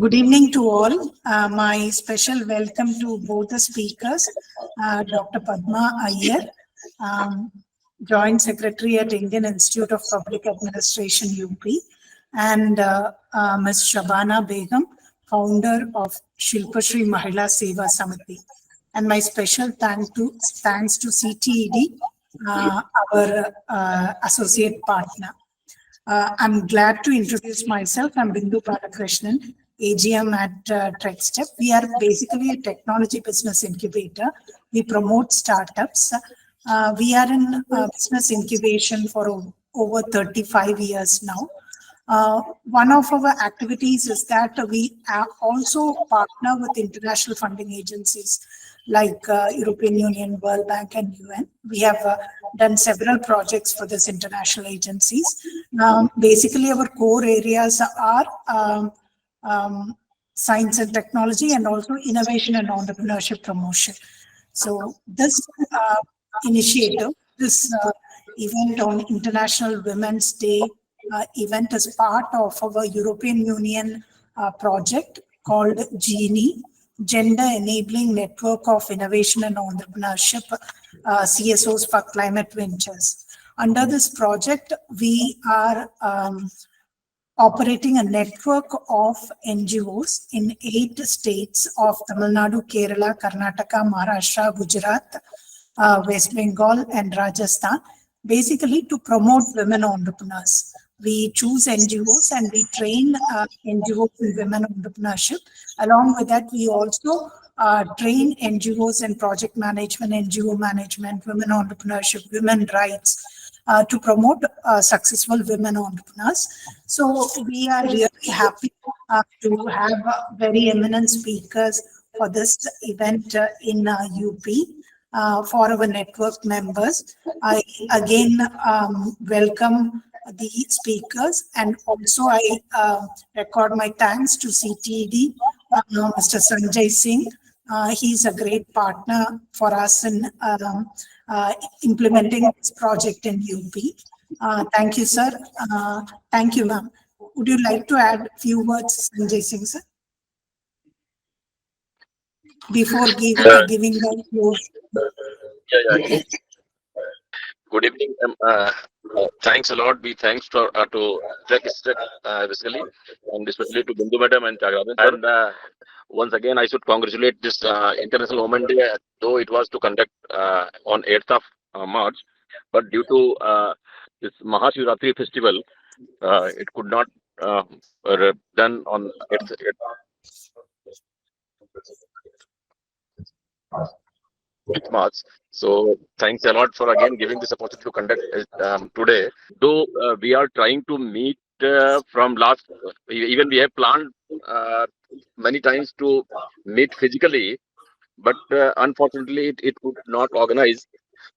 Good evening to all. My special welcome to both the speakers, Dr. Padma Iyer, Joint Secretary at Indian Institute of Public Administration, UP, and Ms. Shabana Begum, founder of Shilpa Shri Mahila Seva Samiti. And my special thanks to CTED, our associate partner. I'm glad to introduce myself. I'm Bindu Balakrishnan, AGM at TechStep. We are basically a technology business incubator. We promote startups. We are in business incubation for over 35 years now. One of our activities is that we also partner with international funding agencies like European Union, World Bank, and UN. We have done several projects for these international agencies. Basically, our core areas are science and technology, and also innovation and entrepreneurship promotion. So this initiative, this event on International Women's Day event is part of our European Union project called GENI, Gender Enabling Network of Innovation and Entrepreneurship, CSOs for Climate Ventures. Under this project, we are operating a network of NGOs in 8 states of Tamil Nadu, Kerala, Karnataka, Maharashtra, Gujarat, West Bengal, and Rajasthan, basically to promote women entrepreneurs. We choose NGOs and we train NGOs in women entrepreneurship. Along with that, we also train NGOs in project management, NGO management, women entrepreneurship, women rights, to promote successful women entrepreneurs. So we are really happy to have very eminent speakers for this event in UP for our network members. I again welcome the speakers, and also I record my thanks to CTED, Mr. Sanjay Singh. He's a great partner for us in implementing this project in UP. Thank you, sir. Thank you, ma'am. Would you like to add a few words, Sanjay Singh, sir? Before giving the floor. Yeah. Good evening. Thanks a lot. We thanks to TechStep basically, and especially to Bindu Madam and Chagravin. And once again, I should congratulate this International Women's Day, though it was to conduct on 8th of March, but due to this Mahashivratri festival, it could not done on 8th. March. So thanks a lot for again giving this opportunity to conduct today. Though we are trying to meet from last, even we have planned many times to meet physically, but unfortunately it could not organize.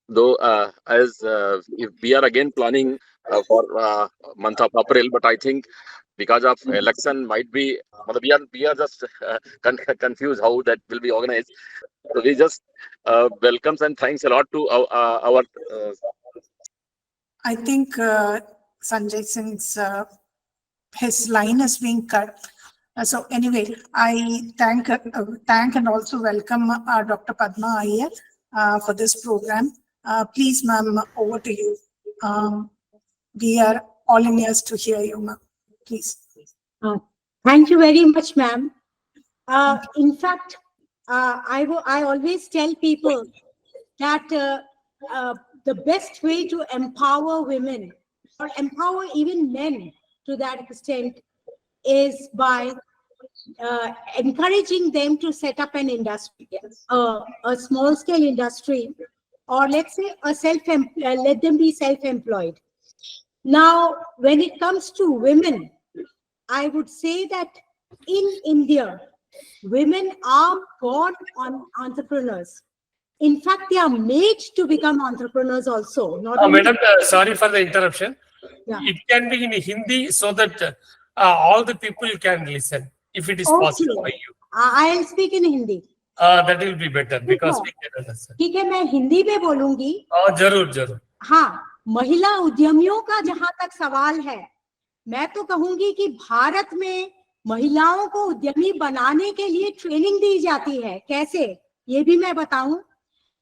Though as if we are again planning for month of April, but I think because of election might be, we are just confused how that will be organized. So we just welcomes and thanks a lot to our I think Sanjay Singh's his line is being cut. So anyway, I thank and also welcome Dr. Padma Iyer for this program. Please, ma'am, over to you. We are all in ears to hear you, ma'am. Please. Thank you very much, ma'am. In fact, I always tell people that the best way to empower women or empower even men to that extent is by encouraging them to set up an industry, a small scale industry, or let's say let them be self-employed. Now, when it comes to women, I would say that in India, women are born entrepreneurs. In fact, they are made to become entrepreneurs also. Madam, sorry for the interruption. Yeah. It can be in Hindi so that all the people can listen, if it is possible for you. I'll speak in Hindi. That will be better because we can understand. ठीक है, मैं हिंदी में बोलूंगी. जरूर. हाँ, महिला उद्यमियों का जहां तक सवाल है, मैं तो कहूंगी कि भारत में महिलाओं को उद्यमी बनाने के लिए ट्रेनिंग दी जाती है। कैसे, ये भी मैं बताऊं।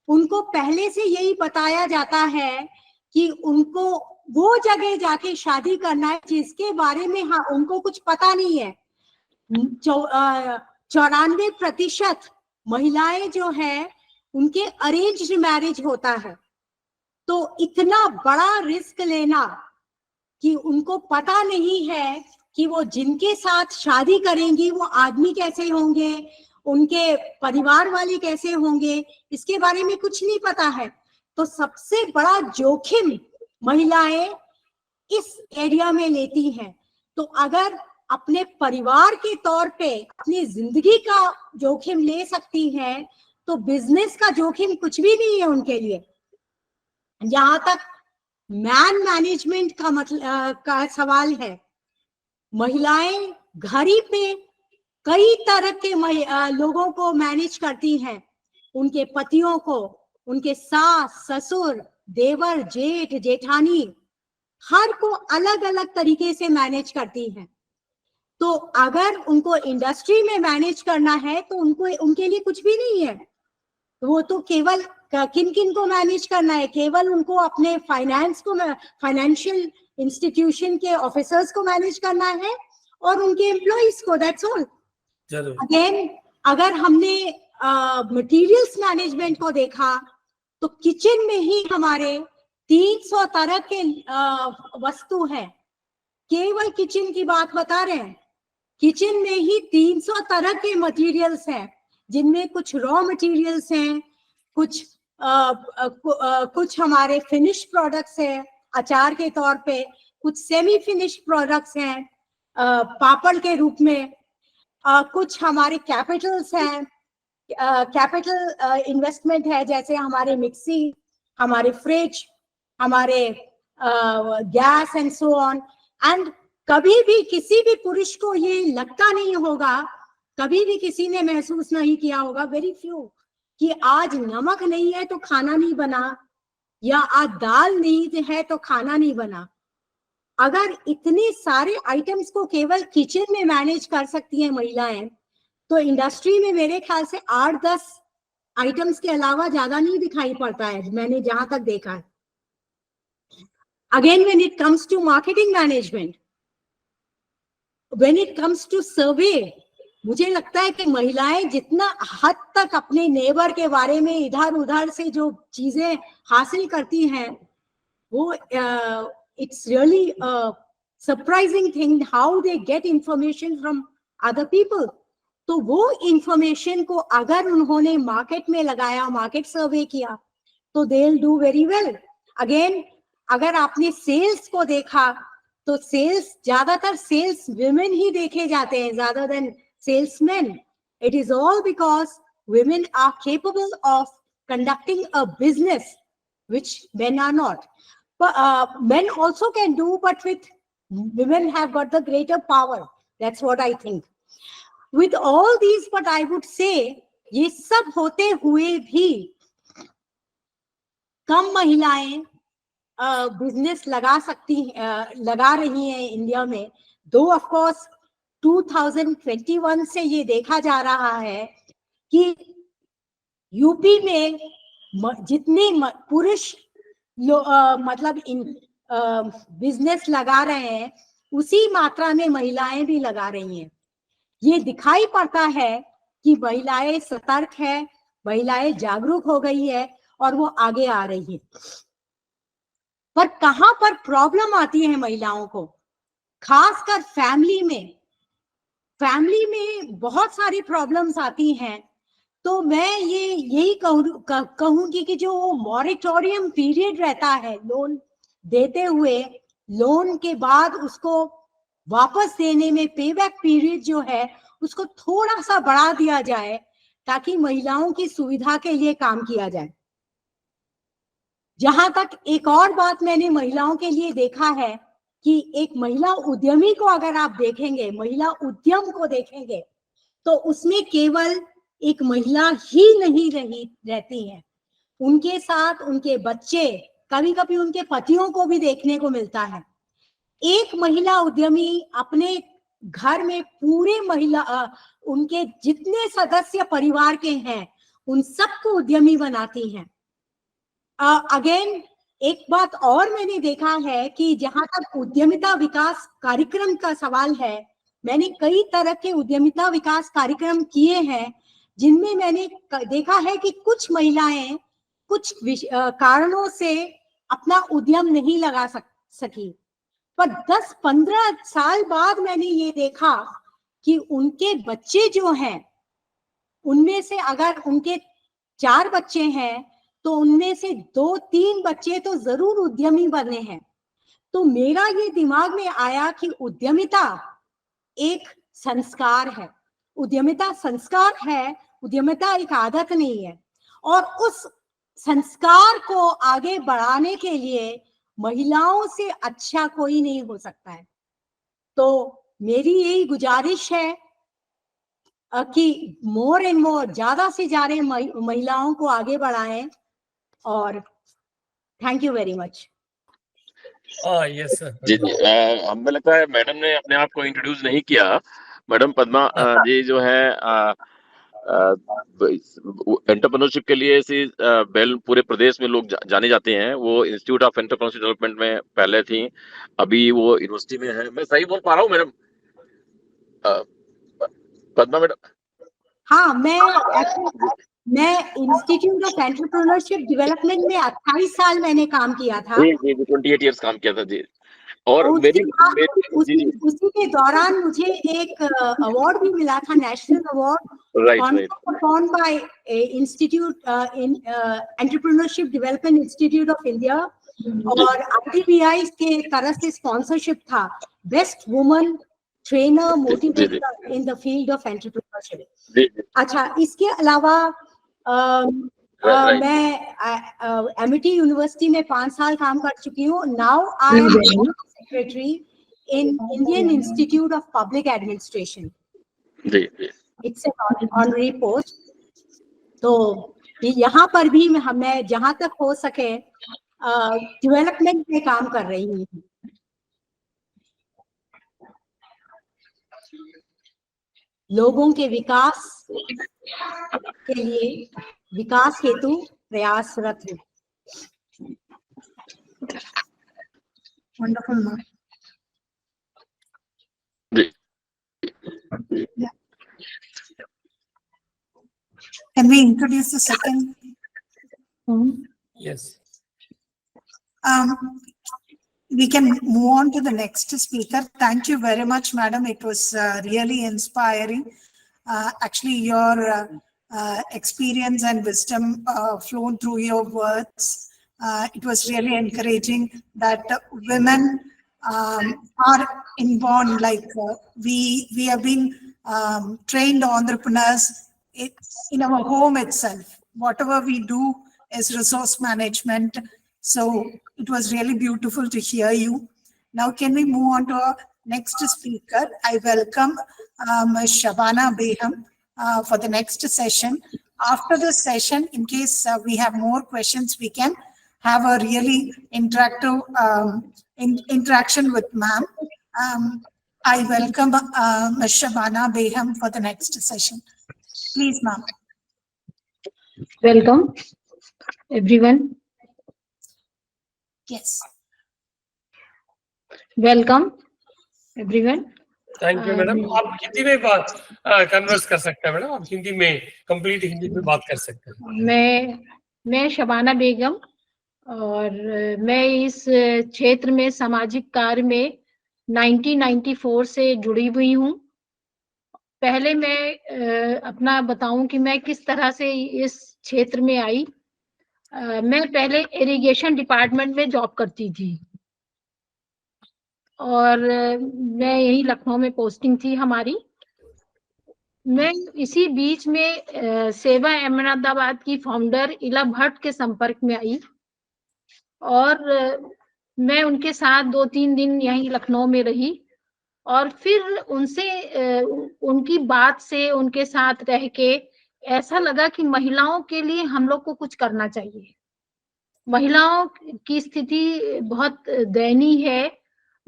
उनको पहले से यही बताया जाता है कि उनको वो जगह जाके शादी करना है जिसके बारे में हाँ उनको कुछ पता नहीं है। 94% महिलाएं जो है उनके अरेंज्ड मैरिज होता है। तो इतना बड़ा रिस्क लेना कि उनको पता नहीं है कि वो जिनके साथ शादी करेंगी वो आदमी कैसे होंगे, उनके परिवार वाले कैसे होंगे, इसके बारे में कुछ नहीं पता है। तो सबसे बड़ा जोखिम महिलाएं इस एरिया में लेती हैं। तो अगर अपने परिवार के तौर पे अपनी जिंदगी का जोखिम ले सकती हैं, तो बिजनेस का जोखिम कुछ भी नहीं है उनके लिए। जहां तक मैन मैनेजमेंट का मतलब का सवाल है, महिलाएं घर ही पे कई तरह के लोगों को मैनेज करती हैं। उनके पतियों को, उनके सास ससुर, देवर जेठ जेठानी, हर को अलग अलग तरीके से मैनेज करती हैं। तो अगर उनको इंडस्ट्री में मैनेज करना है तो उनको उनके लिए कुछ भी नहीं है। वो तो केवल किन किन को मैनेज करना है, केवल उनको अपने फाइनेंस को, फाइनेंशियल इंस्टीट्यूशन के ऑफिसर्स को मैनेज करना है और उनके एम्प्लॉइज को, दैट्स ऑल। अगेन अगर हमने मटेरियल्स मैनेजमेंट को देखा तो किचन में ही हमारे 300 तरह के वस्तु हैं। केवल किचन की बात बता रहे हैं। किचन में ही 300 तरह के मटेरियल्स हैं, जिनमें कुछ रॉ मटेरियल्स हैं, कुछ हमारे फिनिश प्रोडक्ट्स हैं अचार के तौर पे, कुछ सेमी फिनिश प्रोडक्ट्स हैं पापड़ के रूप में, कुछ हमारे कैपिटल्स हैं, कैपिटल इन्वेस्टमेंट है, जैसे हमारे मिक्सी, हमारे फ्रिज, हमारे gas and so on. And कभी भी किसी भी पुरुष को ये लगता नहीं होगा, कभी भी किसी ने महसूस नहीं किया होगा, वेरी फ्यू, कि आज नमक नहीं है तो खाना नहीं बना, या आज दाल नहीं है तो खाना नहीं बना। अगर इतने सारे आइटम्स को केवल किचन में मैनेज कर सकती हैं महिलाएं, तो इंडस्ट्री में मेरे ख्याल से 8-10 आइटम्स के अलावा ज्यादा नहीं दिखाई पड़ता है, मैंने जहां तक देखा है। Again when it comes to marketing management, when it comes to survey, मुझे लगता है कि महिलाएं जितना हद तक अपने नेबर के बारे में इधर उधर से जो चीजें हासिल करती हैं, वो it's really a surprising thing how they get information from other people. तो वो इंफॉर्मेशन को अगर उन्होंने मार्केट में लगाया, मार्केट सर्वे किया, तो they'll do very well. Again अगर आपने सेल्स को देखा तो सेल्स, ज्यादातर सेल्स विमेन ही देखे जाते हैं ज्यादा then salesmen. It is all because women are capable of conducting a business which men are not. But men also can do, but with women have got the greater power. That's what I think. With all these, but I would say, ये सब होते हुए भी कम महिलाएं business लगा रही हैं India में। दो ऑफ कोर्स 2021 से ये देखा जा रहा है कि यूपी में जितने पुरुष मतलब बिजनेस लगा रहे हैं, उसी मात्रा में महिलाएं भी लगा रही हैं। ये दिखाई पड़ता है कि महिलाएं सतर्क है, महिलाएं जागरूक हो गई है और वो आगे आ रही है। पर कहां पर प्रॉब्लम आती है महिलाओं को, खासकर फैमिली में बहुत सारी प्रॉब्लम्स आती हैं। तो मैं यही कहूंगी कि जो मॉरेटोरियम पीरियड रहता है लोन देते हुए, लोन के बाद उसको वापस देने में पेबैक पीरियड जो है उसको थोड़ा सा बढ़ा दिया जाए, ताकि महिलाओं की सुविधा के लिए काम किया जाए। जहां तक एक और बात मैंने महिलाओं के लिए देखा है कि एक महिला उद्यमी को अगर आप देखेंगे, महिला उद्यम को देखेंगे, तो उसमें केवल एक महिला ही नहीं रहती है, उनके साथ उनके बच्चे, कभी कभी उनके पतियों को भी देखने को मिलता है। एक महिला उद्यमी अपने घर में पूरे महिला उनके जितने सदस्य परिवार के हैं उन सबको उद्यमी बनाती हैं। अगेन एक बात और मैंने देखा है कि जहां तक उद्यमिता विकास कार्यक्रम का सवाल है, मैंने कई तरह के उद्यमिता विकास कार्यक्रम किए हैं जिनमें मैंने देखा है कि कुछ महिलाएं कुछ कारणों से अपना उद्यम नहीं लगा सकी, पर 10-15 साल बाद मैंने ये देखा कि उनके बच्चे जो हैं उनमें से अगर उनके 4 बच्चे हैं तो उनमें से 2-3 बच्चे तो जरूर उद्यमी बने हैं। तो मेरा ये दिमाग में आया कि उद्यमिता एक संस्कार है, उद्यमिता संस्कार है, उद्यमिता एक आदत नहीं है। और उस संस्कार को आगे बढ़ाने के लिए महिलाओं से अच्छा कोई नहीं हो सकता है। तो मेरी यही गुजारिश है कि मोर एंड मोर, ज्यादा से ज्यादा महिलाओं को आगे बढ़ाएं। और thank you very much. Yes sir. जी हमें लगता है मैडम ने अपने आप को इंट्रोड्यूस नहीं किया। मैडम पद्मा जी जो है एंटरप्रेन्योरशिप के लिए ऐसी बेल पूरे प्रदेश में लोग जाने जाते हैं। वो इंस्टीट्यूट ऑफ एंटरप्रेन्योरशिप डेवलपमेंट में पहले थी, अभी वो यूनिवर्सिटी में है। मैं सही बोल पा रहा हूँ मैडम? पद्मा मैडम? हाँ, मैं इंस्टीट्यूट ऑफ एंटरप्रेन्योरशिप डेवलपमेंट में 28 साल मैंने काम किया था। जी 28 इयर्स काम किया था जी। और उसी के दौरान मुझे एक अवार्ड भी मिला था, national award conferred bye institute entrepreneurship development institute of India, और ITBI के तरफ से स्पॉन्सरशिप था, best woman trainer motivator in the field of entrepreneurship. अच्छा, इसके अलावा मैं MIT यूनिवर्सिटी में 5 साल काम कर चुकी हूँ। Now I am secretary in Indian Institute of Public Administration. It's an honorary post. तो यहाँ पर भी मैं जहाँ तक हो सके डेवलपमेंट में काम कर रही हूँ। लोगों के विकास के लिए, विकास हेतु प्रयासरत हूँ। Wonderful, ma'am. Yeah. Can we introduce the second? Yes. We can move on to the next speaker. Thank you very much, madam. It was really inspiring. Actually, your experience and wisdom flown through your words. It was really encouraging that women are inborn, like we have been trained entrepreneurs in our home itself. Whatever we do is resource management. So it was really beautiful to hear you. Now, can we move on to our next speaker? I welcome Ms. Shabana Begum for the next session. After this session, in case we have more questions, we can have a really interactive interaction with ma'am. I welcome Ms. Shabana Begum for the next session. Please, ma'am. Welcome, everyone. Yes. Welcome, everyone. Thank you madam. आप हिंदी में बात converse कर सकते हैं madam, आप हिंदी में complete Hindi में बात कर सकते हैं। मैं शबाना बेगम, और मैं इस क्षेत्र में सामाजिक कार्य में 1994 से जुड़ी हुई हूँ। पहले मैं अपना बताऊं कि मैं किस तरह से इस क्षेत्र में आई। मैं पहले इरिगेशन डिपार्टमेंट में जॉब करती थी, और मैं यही लखनऊ में पोस्टिंग थी हमारी। मैं इसी बीच में सेवा अहमदाबाद की फाउंडर इला भट्ट के संपर्क में आई, और मैं उनके साथ 2-3 दिन यहीं लखनऊ में रही, और फिर उनसे उनकी बात से उनके साथ रह के ऐसा लगा कि महिलाओं के लिए हम लोग को कुछ करना चाहिए। महिलाओं की स्थिति बहुत दयनीय है,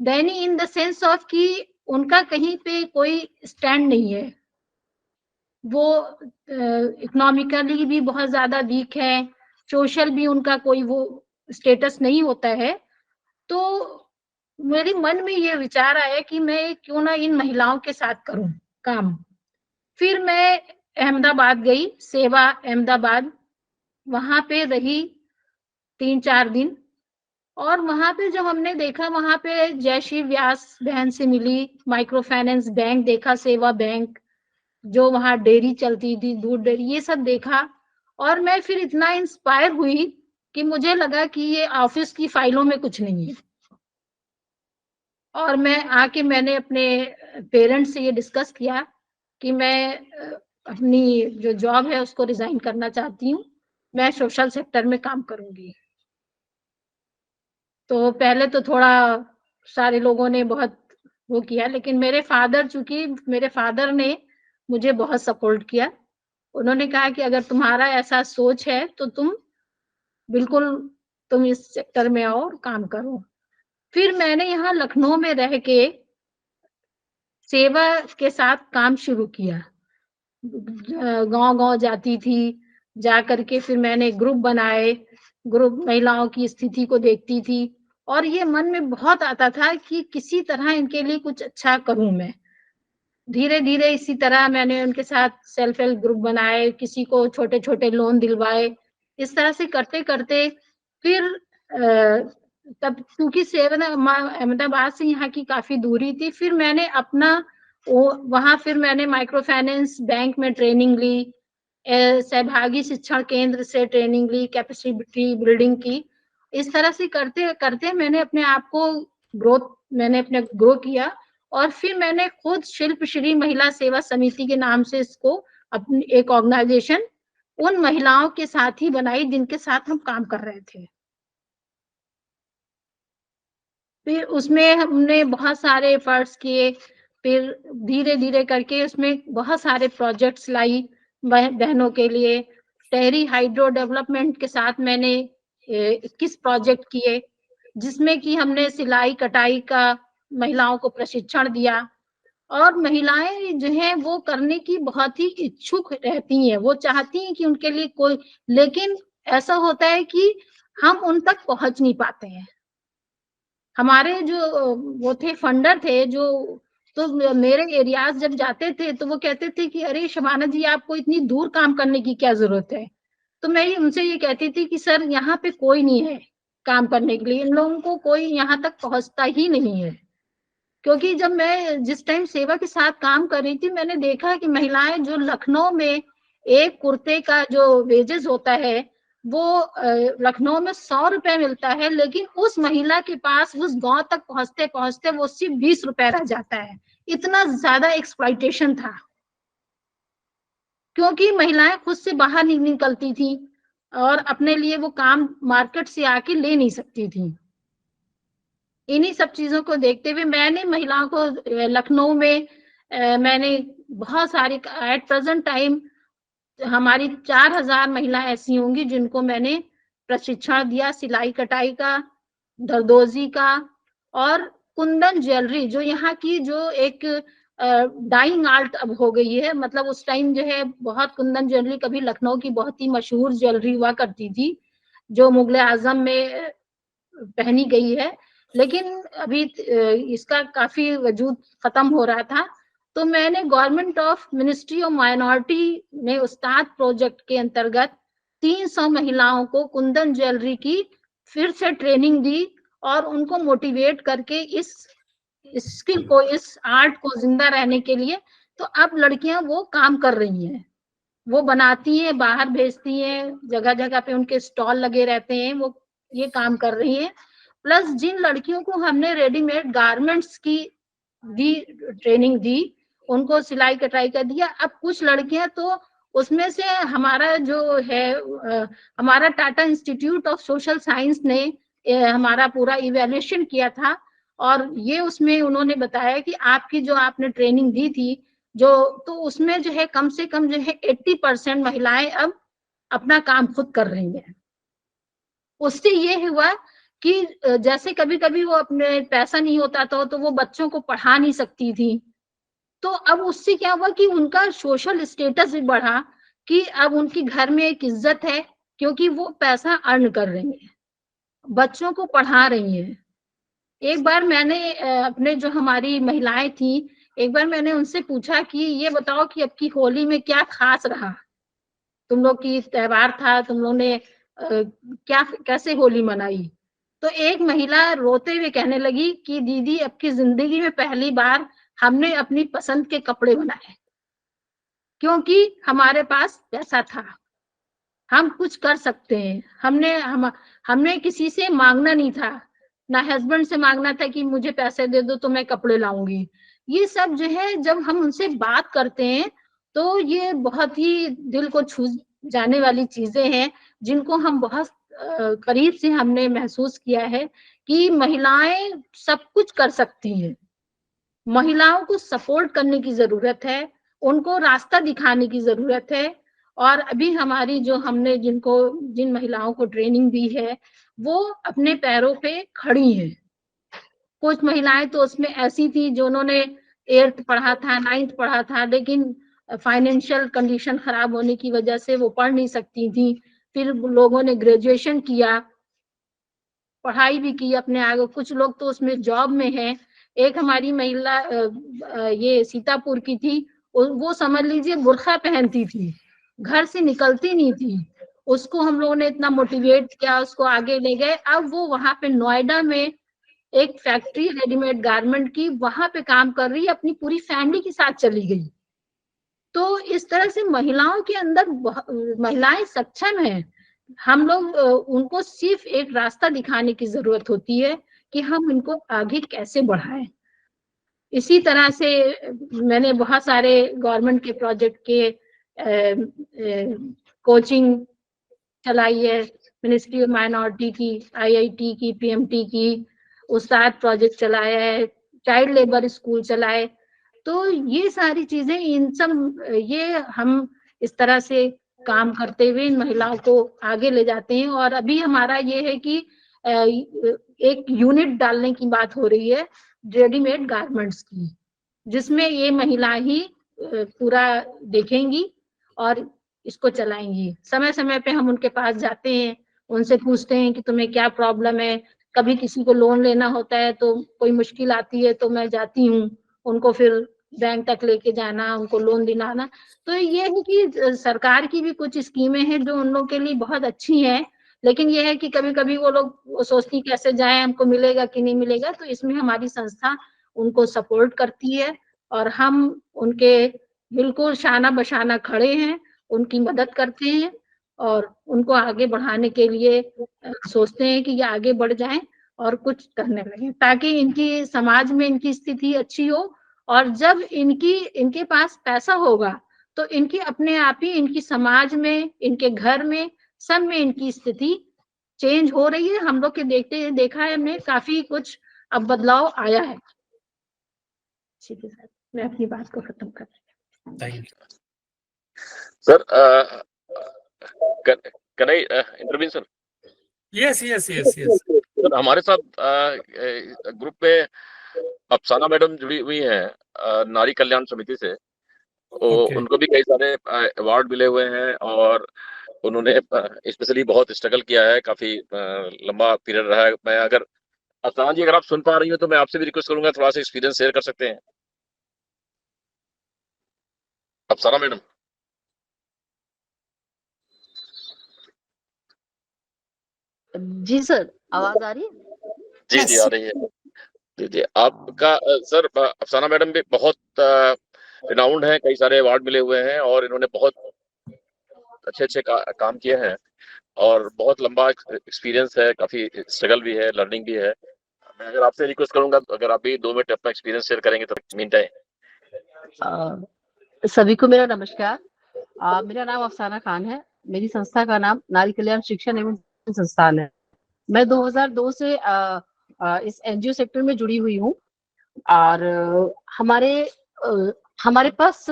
दयनीय इन द सेंस ऑफ कि उनका कहीं पे कोई स्टैंड नहीं है, वो इकोनॉमिकली भी बहुत ज्यादा वीक है, सोशल भी उनका कोई वो स्टेटस नहीं होता है। तो मेरे मन में ये विचार आया कि मैं क्यों ना इन महिलाओं के साथ करूं काम। फिर मैं अहमदाबाद गई, सेवा अहमदाबाद, वहां पे रही 3-4 दिन, और वहां पे जब हमने देखा, वहां पे जयश्री व्यास बहन से मिली, माइक्रो फाइनेंस बैंक देखा, सेवा बैंक, जो वहां डेयरी चलती थी, दूध डेयरी, ये सब देखा। और मैं फिर इतना इंस्पायर हुई कि मुझे लगा कि ये ऑफिस की फाइलों में कुछ नहीं है, और मैं आके मैंने अपने पेरेंट्स से ये डिस्कस किया कि मैं अपनी जो जॉब है उसको रिजाइन करना चाहती हूँ, मैं सोशल सेक्टर में काम करूंगी। तो पहले तो थोड़ा सारे लोगों ने बहुत वो किया, लेकिन चूंकि मेरे फादर ने मुझे बहुत सपोर्ट किया। उन्होंने कहा कि अगर तुम्हारा ऐसा सोच है तो तुम इस सेक्टर में आओ और काम करो। फिर मैंने यहाँ लखनऊ में रह के सेवा के साथ काम शुरू किया, गांव-गांव जाती थी, जा करके फिर मैंने ग्रुप बनाए, ग्रुप महिलाओं की स्थिति को देखती थी, और ये मन में बहुत आता था कि किसी तरह इनके लिए कुछ अच्छा करूं मैं। धीरे-धीरे इसी तरह मैंने उनके साथ सेल्फ हेल्प ग्रुप बनाए, किसी को छोटे-छोटे लोन दिलवाए। इस तरह से करते-करते फिर तब क्योंकि अहमदाबाद से यहाँ की काफ़ी दूरी थी, फिर मैंने वहाँ फिर मैंने माइक्रो फाइनेंस बैंक में ट्रेनिंग ली, सहभागी शिक्षण केंद्र से ट्रेनिंग ली, कैपेसिटी बिल्डिंग की। इस तरह से करते-करते मैंने अपने आप को ग्रो किया, और फिर मैंने खुद शिल्पश्री महिला सेवा समिति के नाम से इसको अपनी एक ऑर्गेनाइजेशन उन महिलाओं के साथ ही बनाई जिनके साथ हम काम कर रहे थे। फिर उसमें हमने बहुत सारे एफर्ट्स किए, फिर धीरे-धीरे करके उसमें बहुत सारे प्रोजेक्ट्स लाई बहनों के लिए। टहरी हाइड्रो डेवलपमेंट के साथ मैंने 21 प्रोजेक्ट किए, जिसमें कि हमने सिलाई कटाई का महिलाओं को प्रशिक्षण दिया, और महिलाएं जो हैं वो करने की बहुत ही इच्छुक रहती हैं, वो चाहती हैं कि उनके लिए कोई, लेकिन ऐसा होता है कि हम उन तक पहुंच नहीं पाते हैं। हमारे जो वो थे फंडर थे जो, तो मेरे एरियाज जब जाते थे तो वो कहते थे कि अरे शबाना जी, आपको इतनी दूर काम करने की क्या जरूरत है। तो मैं उनसे ये कहती थी कि सर यहाँ पे कोई नहीं है काम करने के लिए, इन लोगों को कोई यहाँ तक पहुंचता ही नहीं है। क्योंकि जब मैं जिस टाइम सेवा के साथ काम कर रही थी, मैंने देखा कि महिलाएं जो लखनऊ में एक कुर्ते का जो वेजेस होता है वो लखनऊ में 100 रुपए मिलता है, लेकिन उस महिला के पास उस गांव तक पहुंचते पहुंचते वो सिर्फ 20 रुपए रह जाता है। इतना ज्यादा एक्सप्लॉइटेशन था, क्योंकि महिलाएं खुद से बाहर नहीं निकलती थी और अपने लिए वो काम मार्केट से आके ले नहीं सकती थी। इन्हीं सब चीजों को देखते हुए मैंने महिलाओं को लखनऊ में मैंने बहुत सारी, एट प्रेजेंट टाइम हमारी 4000 महिलाएं ऐसी होंगी जिनको मैंने प्रशिक्षण दिया, सिलाई कटाई का, दरदोजी का, और कुंदन ज्वेलरी, जो यहाँ की जो एक डाइंग आर्ट अब हो गई है। मतलब उस टाइम जो है बहुत कुंदन ज्वेलरी कभी लखनऊ की बहुत ही मशहूर ज्वेलरी हुआ करती थी, जो मुगल आजम में पहनी गई है, लेकिन अभी इसका काफी वजूद खत्म हो रहा था। तो मैंने government of ministry of minority में उस्ताद प्रोजेक्ट के अंतर्गत 300 महिलाओं को कुंदन ज्वेलरी की फिर से ट्रेनिंग दी, और उनको मोटिवेट करके इस स्किल को, इस आर्ट को जिंदा रहने के लिए, तो अब लड़कियां वो काम कर रही हैं, वो बनाती हैं, बाहर भेजती हैं, जगह जगह पे उनके स्टॉल लगे रहते हैं, वो ये काम कर रही हैं। प्लस जिन लड़कियों को हमने रेडीमेड गारमेंट्स की भी ट्रेनिंग दी, उनको सिलाई कटाई का दिया। अब कुछ लड़कियां तो उसमें से हमारा जो है हमारा Tata institute of social science ने हमारा पूरा इवैल्यूएशन किया था, और ये उसमें उन्होंने बताया कि आपकी जो आपने ट्रेनिंग दी थी जो, तो उसमें जो है कम से कम जो है 80% महिलाएं अब अपना काम खुद कर रही हैं। उससे ये हुआ कि जैसे कभी कभी वो अपने पैसा नहीं होता था तो वो बच्चों को पढ़ा नहीं सकती थी। तो अब उससे क्या हुआ कि उनका सोशल स्टेटस भी बढ़ा, कि अब उनकी घर में एक इज्जत है, क्योंकि वो पैसा अर्न कर रही हैं, बच्चों को पढ़ा रही हैं। एक बार मैंने अपने जो हमारी महिलाएं थी, एक बार मैंने उनसे पूछा कि ये बताओ कि अब की होली में क्या खास रहा, तुम लोग की त्योहार था, तुम लोग ने क्या कैसे होली मनाई। तो एक महिला रोते हुए कहने लगी कि दीदी अब की जिंदगी में पहली बार हमने अपनी पसंद के कपड़े बनाए, क्योंकि हमारे पास पैसा था, हम कुछ कर सकते हैं। हमने किसी से मांगना नहीं था, ना हस्बैंड से मांगना था कि मुझे पैसे दे दो तो मैं कपड़े लाऊंगी। ये सब जो है जब हम उनसे बात करते हैं तो ये बहुत ही दिल को छू जाने वाली चीजें हैं, जिनको हम बहुत करीब से हमने महसूस किया है कि महिलाएं सब कुछ कर सकती हैं। महिलाओं को सपोर्ट करने की जरूरत है, उनको रास्ता दिखाने की जरूरत है। और अभी हमारी जो हमने जिन महिलाओं को ट्रेनिंग दी है वो अपने पैरों पे खड़ी हैं। कुछ महिलाएं तो उसमें ऐसी थी जो उन्होंने 8th पढ़ा था, 9th पढ़ा था, लेकिन फाइनेंशियल कंडीशन खराब होने की वजह से वो पढ़ नहीं सकती थी। फिर लोगों ने ग्रेजुएशन किया, पढ़ाई भी की अपने आगे, कुछ लोग तो उसमें जॉब में है। एक हमारी महिला ये सीतापुर की थी, वो समझ लीजिए बुर्खा पहनती थी, घर से निकलती नहीं थी। उसको हम लोगों ने इतना मोटिवेट किया, उसको आगे ले गए। अब वो वहां पे नोएडा में एक फैक्ट्री रेडीमेड गारमेंट की, वहां पे काम कर रही है, अपनी पूरी फैमिली के साथ चली गई। तो इस तरह से महिलाओं के अंदर महिलाएं सक्षम हैं। हम लोग उनको सिर्फ एक रास्ता दिखाने की जरूरत होती है कि हम इनको आगे कैसे बढ़ाएं। इसी तरह से मैंने बहुत सारे गवर्नमेंट के प्रोजेक्ट के कोचिंग चलाई है, मिनिस्ट्री ऑफ माइनॉरिटी की, आईआईटी की, पीएमटी की, उस्ताद प्रोजेक्ट चलाया है, चाइल्ड लेबर स्कूल चलाए। तो ये सारी चीजें, इन सब ये हम इस तरह से काम करते हुए इन महिलाओं को आगे ले जाते हैं। और अभी हमारा ये है कि एक यूनिट डालने की बात हो रही है रेडीमेड गारमेंट्स की, जिसमें ये महिला ही पूरा देखेंगी और इसको चलाएंगी। समय समय पे हम उनके पास जाते हैं, उनसे पूछते हैं कि तुम्हें क्या प्रॉब्लम है। कभी किसी को लोन लेना होता है तो कोई मुश्किल आती है तो मैं जाती हूँ, उनको फिर बैंक तक लेके जाना, उनको लोन दिलाना। तो ये है कि सरकार की भी कुछ स्कीमें हैं जो उन लोगों के लिए बहुत अच्छी हैं, लेकिन ये है कि कभी कभी वो लोग सोचती कैसे जाए, हमको मिलेगा कि नहीं मिलेगा। तो इसमें हमारी संस्था उनको सपोर्ट करती है और हम उनके बिल्कुल शाना बशाना खड़े हैं, उनकी मदद करते हैं और उनको आगे बढ़ाने के लिए सोचते हैं कि ये आगे बढ़ जाएं और कुछ करने लगे, ताकि इनकी समाज में इनकी स्थिति अच्छी हो। और जब इनके पास पैसा होगा तो इनकी अपने आप ही इनकी समाज में, इनके घर में, सब में इनकी स्थिति चेंज हो रही है। हम लोग के देखा है हमने, काफी कुछ अब बदलाव आया है। इसी के साथ मैं अपनी बात को खत्म कर रही हूँ। Thank you. Sir, can I intervene, sir? Yes. Sir, हमारे साथ ग्रुप में अफसाना मैडम जुड़ी हुई हैं नारी कल्याण समिति से। Okay. उनको भी कई सारे अवार्ड मिले हुए हैं और उन्होंने स्पेशली बहुत स्ट्रगल किया है, काफी लंबा पीरियड रहा है। मैं अगर अफसाना जी, अगर आप सुन पा रही हो तो मैं आपसे भी रिक्वेस्ट करूंगा, थोड़ा सा एक्सपीरियंस शेयर कर सकते हैं अफसाना मैडम? जी सर, आवाज आ रही है? जी जी, आ रही है। जी, आपका सर, अफसाना मैडम भी बहुत रिनाउंड है, कई सारे अवार्ड मिले हुए हैं और इन्होंने बहुत अच्छे काम किए हैं और बहुत लंबा एक्सपीरियंस है, काफी स्ट्रगल भी है, लर्निंग भी है। मैं अगर आपसे रिक्वेस्ट करूंगा तो अगर आप भी 2 मिनट अपना एक्सपीरियंस शेयर करेंगे तो मीन टाइम। सभी को मेरा नमस्कार। मेरा नाम अफसाना खान है। मेरी संस्था का नाम नारी कल्याण शिक्षण एवं संस्थान है। मैं 2002 से इस एनजीओ सेक्टर में जुड़ी हुई हूँ और हमारे पास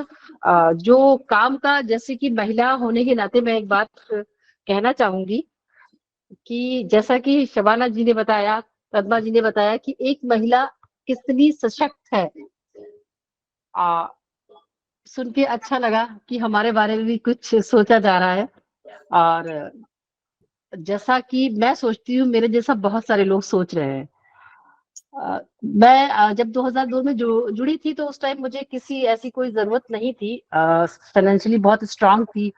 जो काम का, जैसे कि महिला होने के नाते मैं एक बात कहना चाहूंगी कि जैसा कि शबाना जी ने बताया, पद्मा जी ने बताया कि एक महिला कितनी सशक्त है। सुन के अच्छा लगा कि हमारे बारे में भी कुछ सोचा जा रहा है। और जैसा कि मैं सोचती हूँ, मेरे जैसा बहुत सारे लोग सोच रहे हैं। मैं जब 2002 में जुड़ी थी, तो उस टाइम मुझे किसी ऐसी कोई जरूरत नहीं थी। फाइनेंशियली बहुत स्ट्रांग थी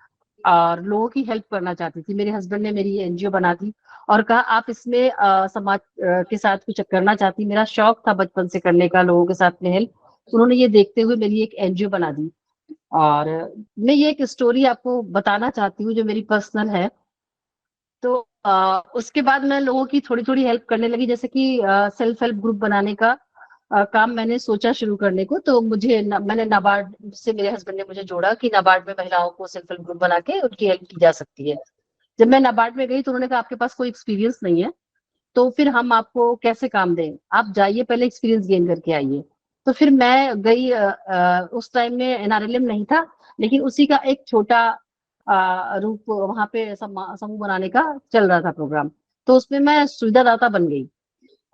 और लोगों की हेल्प करना चाहती थी। मेरे हस्बैंड ने मेरी एनजीओ बना दी और कहा आप इसमें समाज के साथ कुछ करना चाहती। मेरा शौक था बचपन से करने का, लोगों के साथ में हेल्प। उन्होंने ये देखते हुए मेरी एक एनजीओ बना दी। और मैं ये एक स्टोरी आपको बताना चाहती हूँ जो मेरी पर्सनल है। तो उसके बाद मैं लोगों की थोड़ी थोड़ी हेल्प करने लगी, जैसे कि सेल्फ हेल्प ग्रुप बनाने का काम मैंने सोचा शुरू करने को। तो मैंने नाबार्ड से, मेरे हस्बैंड ने मुझे जोड़ा कि नाबार्ड में महिलाओं को सेल्फ हेल्प ग्रुप बना के उनकी हेल्प की जा सकती है। जब मैं नाबार्ड में गई तो उन्होंने कहा आपके पास कोई एक्सपीरियंस नहीं है, तो फिर हम आपको कैसे काम दें, आप जाइए पहले एक्सपीरियंस गेन करके आइए। तो फिर मैं गई। उस टाइम में एनआरएलएम नहीं था, लेकिन उसी का एक छोटा रूप वहां पे समूह बनाने का चल रहा था प्रोग्राम। तो उसमें मैं सुविधादाता बन गई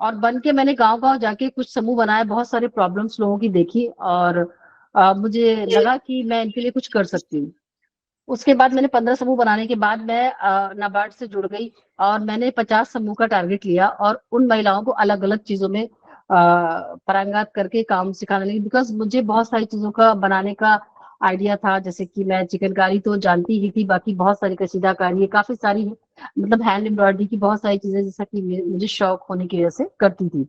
और बन के मैंने गांव गांव जाके कुछ समूह बनाए, बहुत सारे प्रॉब्लम्स लोगों की देखी और मुझे लगा कि मैं इनके लिए कुछ कर सकती हूँ। उसके बाद मैंने 15 समूह बनाने के बाद मैं नाबार्ड से जुड़ गई और मैंने 50 समूह का टारगेट लिया और उन महिलाओं को अलग अलग चीजों में पारंगत करके काम सिखाने लगी। बिकॉज मुझे बहुत सारी चीजों का बनाने का आइडिया था, जैसे कि मैं चिकनकारी तो जानती ही थी, बाकी बहुत सारी कशीदाकारी काफी सारी मतलब हैंड एम्ब्रॉयडरी की बहुत सारी चीजें जैसा कि मुझे शौक होने की वजह से करती थी।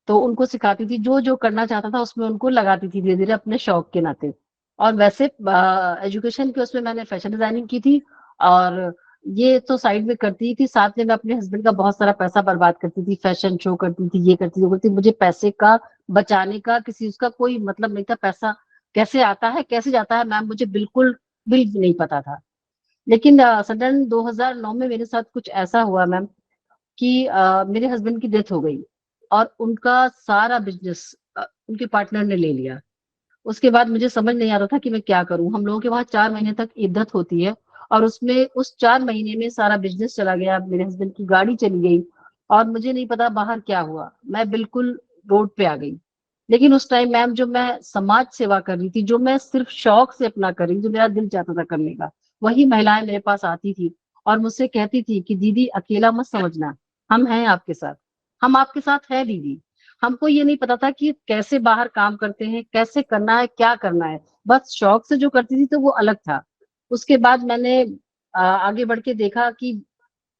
तो उनको सिखाती थी, जो जो करना चाहता था उसमें उनको लगाती थी धीरे धीरे अपने शौक के नाते। और वैसे एजुकेशन के उसमें मैंने फैशन डिजाइनिंग की थी और ये तो साइड में करती ही थी, साथ में मैं अपने हस्बैंड का बहुत सारा पैसा बर्बाद करती थी, फैशन शो करती थी, ये करती थी, वो करती थी। मुझे पैसे का बचाने का किसी उसका कोई मतलब नहीं था। पैसा कैसे आता है कैसे जाता है मैम, मुझे बिल्कुल भी नहीं पता था। लेकिन सडन 2009 में मेरे साथ कुछ ऐसा हुआ मैम कि मेरे हस्बैंड की डेथ हो गई और उनका सारा बिजनेस उनके पार्टनर ने ले लिया। उसके बाद मुझे समझ नहीं आ रहा था कि मैं क्या करूं। हम लोगों के वहां 4 महीने तक इद्दत होती है और उसमें उस 4 महीने में सारा बिजनेस चला गया, मेरे हस्बैंड की गाड़ी चली गई और मुझे नहीं पता बाहर क्या हुआ। मैं बिल्कुल रोड पे आ गई। लेकिन उस टाइम मैम जो मैं समाज सेवा कर रही थी, जो मैं सिर्फ शौक से अपना कर रही थी, जो मेरा दिल चाहता था करने का, वही महिलाएं मेरे पास आती थी और मुझसे कहती थी कि दीदी अकेला मत समझना, हम हैं आपके साथ, हम आपके साथ है दीदी। हमको ये नहीं पता था कि कैसे बाहर काम करते हैं, कैसे करना है, क्या करना है। बस शौक से जो करती थी तो वो अलग था। उसके बाद मैंने आगे बढ़ के देखा कि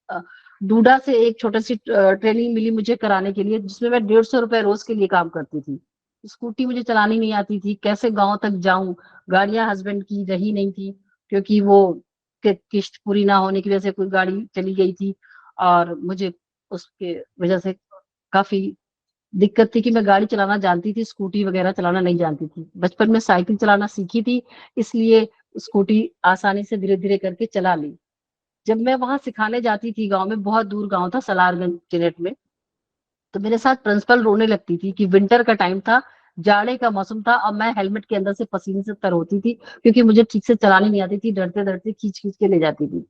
अ, डूडा से एक छोटी सी ट्रेनिंग मिली मुझे कराने के लिए, जिसमें मैं 150 रुपए रोज के लिए काम करती थी। स्कूटी मुझे चलानी नहीं आती थी, कैसे गांव तक जाऊं। गाड़ियां हस्बैंड की रही नहीं थी क्योंकि वो किस्त पूरी ना होने की वजह से कोई गाड़ी चली गई थी और मुझे उसके वजह से काफी दिक्कत थी कि मैं गाड़ी चलाना जानती थी, स्कूटी वगैरह चलाना नहीं जानती थी। बचपन में साइकिल चलाना सीखी थी, इसलिए स्कूटी आसानी से धीरे धीरे करके चला ली। जब मैं वहां सिखाने जाती थी गांव में, बहुत दूर गांव था सलारगंज चिनेट में, तो मेरे साथ प्रिंसिपल रोने लगती थी कि विंटर का टाइम था, जाड़े का मौसम था और मैं हेलमेट के अंदर से पसीने से तर होती थी क्योंकि मुझे ठीक से चलानी नहीं आती थी, डरते डरते खींच खींच के ले जाती थी।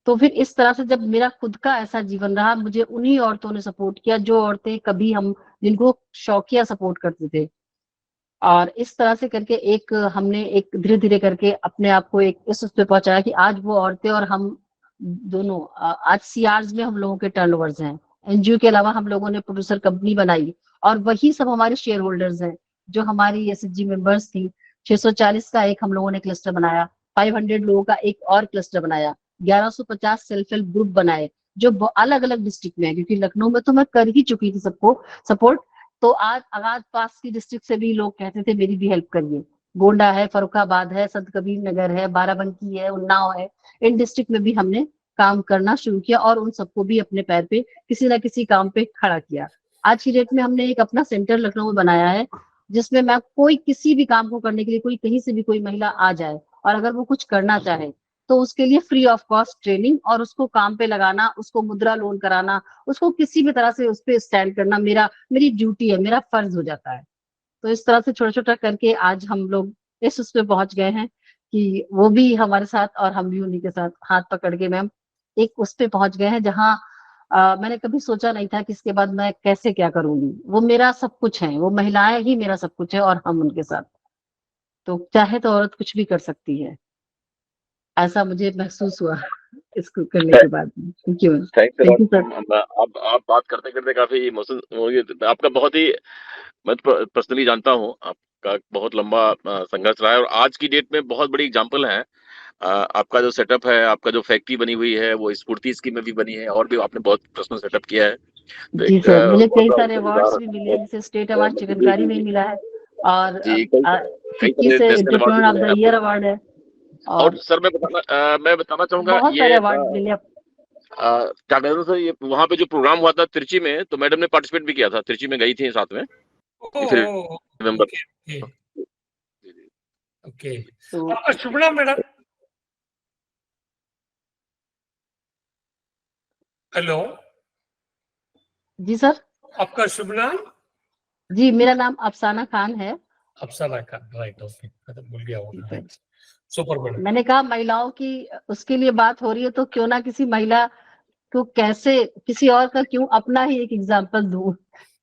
तो फिर इस तरह से जब मेरा खुद का ऐसा जीवन रहा, मुझे उन्हीं औरतों ने सपोर्ट किया जो औरतें कभी हम जिनको शौकिया सपोर्ट करते थे। और इस तरह से करके एक हमने एक धीरे धीरे करके अपने आप को एक इस उस पे पहुंचाया कि आज वो औरतें और हम दोनों आज सीआरज में हम लोगों के टर्नओवर्स हैं। एनजीओ के अलावा हम लोगों ने प्रोड्यूसर कंपनी बनाई और वही सब हमारे शेयर होल्डर्स हैं जो हमारी एसएचजी मेंबर्स थी। 640 का एक हम लोगों ने क्लस्टर बनाया, 500 लोगों का एक और क्लस्टर बनाया, 1150 सेल्फ हेल्प ग्रुप बनाए जो अलग अलग डिस्ट्रिक्ट में है, क्योंकि लखनऊ में तो मैं कर ही चुकी थी सबको सपोर्ट। तो आज आगाज पास की डिस्ट्रिक्ट से भी लोग कहते थे मेरी भी हेल्प करिए। गोंडा है, फर्रुखाबाद है, संत कबीर नगर है, बाराबंकी है, उन्नाव है, इन डिस्ट्रिक्ट में भी हमने काम करना शुरू किया और उन सबको भी अपने पैर पे किसी ना किसी काम पे खड़ा किया। आज की डेट में हमने एक अपना सेंटर लखनऊ में बनाया है, जिसमें मैं कोई किसी भी काम को करने के लिए, कोई कहीं से भी कोई महिला आ जाए और अगर वो कुछ करना चाहे तो उसके लिए फ्री ऑफ कॉस्ट ट्रेनिंग और उसको काम पे लगाना, उसको मुद्रा लोन कराना, उसको किसी भी तरह से उस पर स्टैंड करना मेरी ड्यूटी है, मेरा फर्ज हो जाता है। तो इस तरह से छोटा छोटा करके आज हम लोग इस उस पे पहुंच गए हैं कि वो भी हमारे साथ और हम भी उन्हीं के साथ हाथ पकड़ के मैम एक उस पे पहुंच गए हैं जहाँ मैंने कभी सोचा नहीं था कि इसके बाद मैं कैसे क्या करूंगी। वो मेरा सब कुछ है, वो महिलाएं ही मेरा सब कुछ है और हम उनके साथ। तो चाहे तो औरत कुछ भी कर सकती है, ऐसा मुझे महसूस हुआ इसको करने के बाद। Thank you thanks thank you sir. अब आप बात करते करते काफी इमोशन आपका बहुत ही, मैं पर्सनली जानता हूँ आपका बहुत लंबा संघर्ष रहा है और आज की डेट में बहुत बड़ी एग्जांपल है। आपका जो सेटअप है, आपका जो फैक्ट्री बनी हुई है, वो स्फूर्ति स्कीम में भी बनी है और भी आपने बहुत पर्सनल सेटअप किया है। तो जी एक सर, मुझे बहुत कई बड़ा सारे अवार्ड्स भी मिले हैं, जैसे स्टेट अवार्ड जी चिकनकारी में जी ही मिला है और जी, कई फिक्की सारे से नेशनल अवार्ड भी एंटरप्रेन्योर ऑफ मिले हैं द ईयर आपको। अवार्ड है और और सर मैं बताना चाहूंगा बहुत सारे ये अवार्ड मिले। क्या कहते हैं सर, ये वहाँ पे जो प्रोग्राम हुआ था त्रिची में, तो मैडम ने पार्टिसिपेट भी किया था, त्रिची में गई थी साथ में, ओ, फिर नवंबर। ओके ओके जी, जी। ओके। तो आपका शुभ नाम मैडम? हेलो, जी सर। आपका शुभ नाम? जी, मेरा नाम अफसाना खान है। अफसाना खान, राइट, ओके, मैं तो भूल गया जी होगा। सर। Super madam. मैंने कहा महिलाओं की उसके लिए बात हो रही है तो क्यों ना किसी महिला को कैसे, किसी और का क्यों अपना ही एक एग्जाम्पल दूं।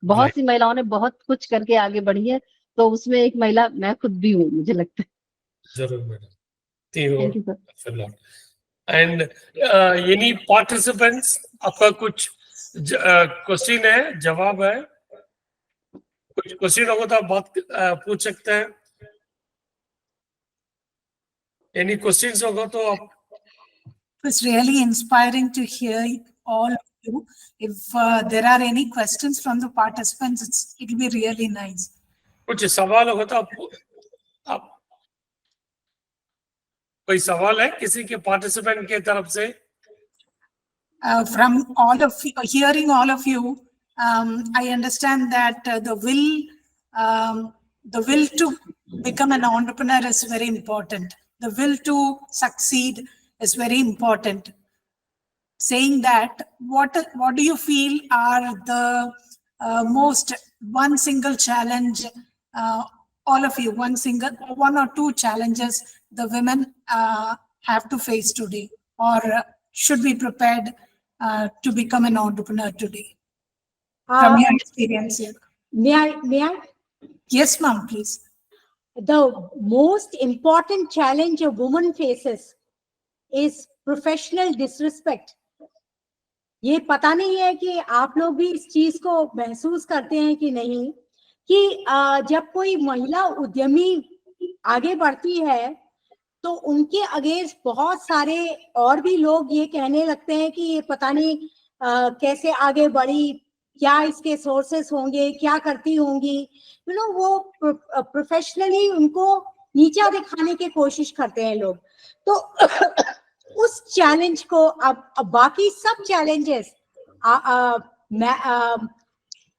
बहुत राइट, सी महिलाओं ने बहुत कुछ करके आगे बढ़ी है, तो उसमें एक महिला मैं खुद भी हूँ, मुझे लगता है। जरूर madam. Thank you sir. And any participants, आपका कुछ क्वेश्चन है, जवाब है? कुछ क्वेश्चन होगा तो आप बात पूछ सकते हैं। एनी क्वेश्चंस होगा तो आप। It was really inspiring to hear all of you. If there are any questions from the participants, it will be really nice. कुछ सवाल होगा तो आप कोई सवाल है किसी के पार्टिसिपेंट के तरफ से? From all of you, hearing all of you, I understand that the will to become an entrepreneur is very important. The will to succeed is very important. Saying that, what do you feel are the most one single challenge, all of you, one or two challenges the women have to face today, or should be prepared to become an entrepreneur today, from your experience here? May I? Yes, ma'am, please. The most important challenge a woman faces is professional disrespect. ये पता नहीं है कि आप लोग भी इस चीज को महसूस करते हैं कि नहीं, कि जब कोई महिला उद्यमी आगे बढ़ती है तो उनके अगेंस्ट बहुत सारे और भी लोग ये कहने लगते हैं कि ये पता नहीं कैसे आगे बढ़ी, क्या इसके सोर्सेस होंगे, क्या करती होंगी, वो प्रोफेशनली उनको नीचा दिखाने की कोशिश करते हैं लोग। तो उस चैलेंज को अब बाकी सब challenges,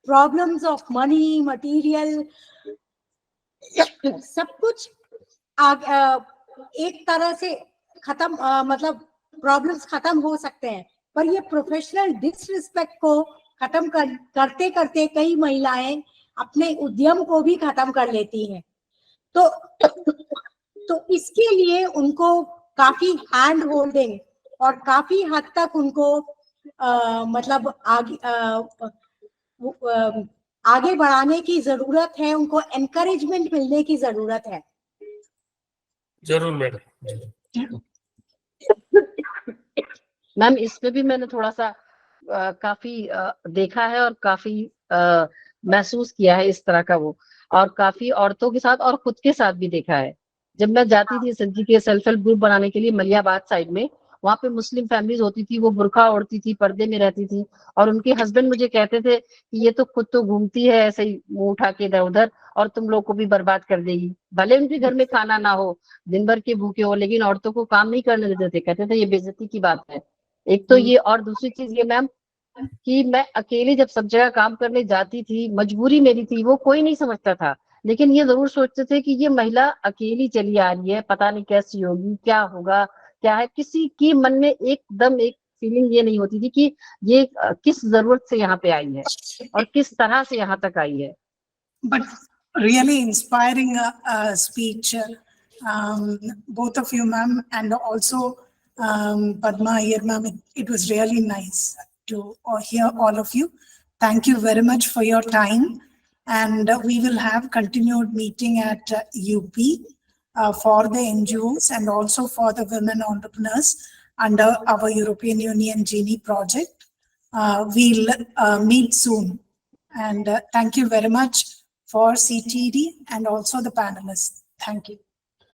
problems of money, material, सब कुछ एक तरह से खत्म, मतलब प्रॉब्लम्स खत्म हो सकते हैं, पर ये प्रोफेशनल डिसरिस्पेक्ट को खत्म करते करते कई महिलाएं अपने उद्यम को भी खत्म कर लेती हैं। तो इसके लिए उनको काफी हैंड होल्डिंग और काफी हद तक उनको मतलब आगे बढ़ाने की जरूरत है, उनको एनकरेजमेंट मिलने की जरूरत है। जरूर मैडम। मैम, इसमें भी मैंने थोड़ा सा काफी देखा है और काफी महसूस किया है इस तरह का वो, और काफी औरतों के साथ और खुद के साथ भी देखा है। जब मैं जाती थी संजी के सेल्फ हेल्प ग्रुप बनाने के लिए मलियाबाद साइड में, वहां पे मुस्लिम फैमिलीज होती थी, वो बुर्का ओढ़ती थी, पर्दे में रहती थी, और उनके हस्बैंड मुझे कहते थे कि ये तो खुद तो घूमती है ऐसे ही मुंह उठा के इधर उधर, और तुम लोग को भी बर्बाद कर देगी। भले उनके घर में खाना ना हो, दिन भर के भूखे हो, लेकिन औरतों को काम नहीं करने देते थे, कहते थे ये बेइज्जती की बात है। एक तो ये, और दूसरी चीज ये मैम कि मैं अकेली जब सब जगह काम करने जाती थी, मजबूरी मेरी थी, वो कोई नहीं समझता था, लेकिन ये जरूर सोचते थे कि ये महिला अकेली चली आ रही है, पता नहीं कैसी होगी, क्या होगा, क्या है। किसी की मन में एकदम एक फीलिंग ये नहीं होती थी कि ये किस जरूरत से यहाँ पे आई है और किस तरह से यहाँ तक आई है। But really inspiring speech, both of you, ma'am, and also Padma Iyer ma'am, it was really nice to hear all of you. Thank you very much for your time. And we will have continued meeting at UP for the NGOs and also for the women entrepreneurs under our European Union Genie project. We'll meet soon. And thank you very much for CTD and also the panelists. Thank you.